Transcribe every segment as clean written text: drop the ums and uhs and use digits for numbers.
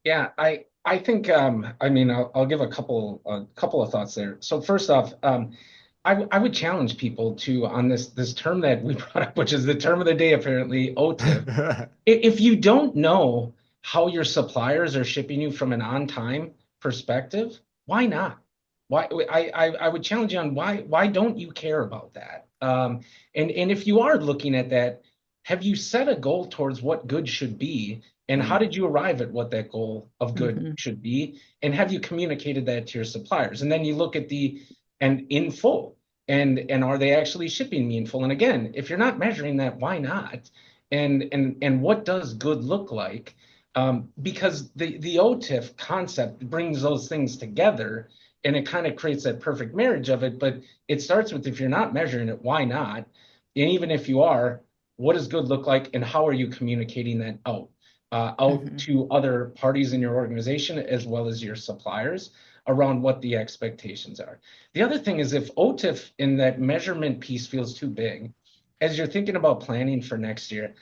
Yeah, I think I mean I'll give a couple of thoughts there. So first off, I would challenge people to on this term that we brought up, which is the term of the day apparently, OTIF. If you don't know how your suppliers are shipping you from an on-time perspective, why not? Why I would challenge you on why don't you care about that? And if you are looking at that, have you set a goal towards what good should be, and how did you arrive at what that goal of good Hmm. should be, and have you communicated that to your suppliers? And then you look at the and in full, and are they actually shipping me in full? And again, if you're not measuring that, why not? And what does good look like? Because the OTIF concept brings those things together, and it kind of creates that perfect marriage of it. But it starts with, if you're not measuring it, why not? And even if you are, what does good look like, and how are you communicating that out Hmm. to other parties in your organization as well as your suppliers around what the expectations are? The other thing is, if OTIF in that measurement piece feels too big, as you're thinking about planning for next year,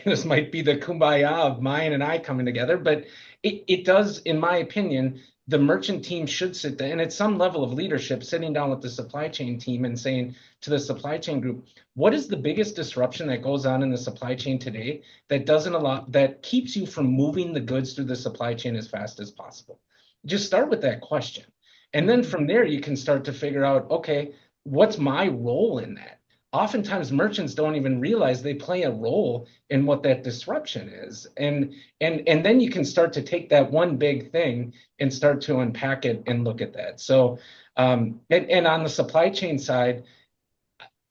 this might be the kumbaya of mine and I coming together, but it does, in my opinion, the merchant team should sit there and at some level of leadership, sitting down with the supply chain team and saying to the supply chain group, what is the biggest disruption that goes on in the supply chain today that doesn't allow, that keeps you from moving the goods through the supply chain as fast as possible? Just start with that question. And then Hmm. from there, you can start to figure out, okay, what's my role in that? Oftentimes merchants don't even realize they play a role in what that disruption is, and then you can start to take that one big thing and start to unpack it and look at that. So and on the supply chain side,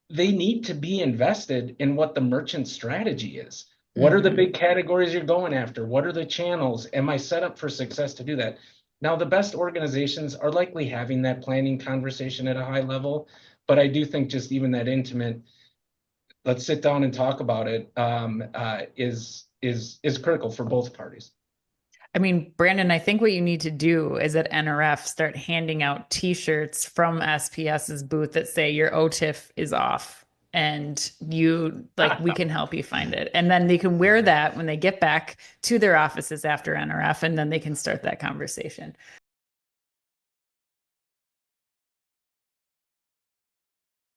they need to be invested in what the merchant strategy is. What are the Hmm. big categories you're going after? What are the channels? Am I set up for success to do that? Now, the best organizations are likely having that planning conversation at a high level, but I do think just even that intimate, let's sit down and talk about it, is critical for both parties. I mean, Brandon, I think what you need to do is at NRF start handing out T-shirts from SPS's booth that say your OTIF is off, and you like we can help you find it, and then they can wear that when they get back to their offices after NRF, and then they can start that conversation.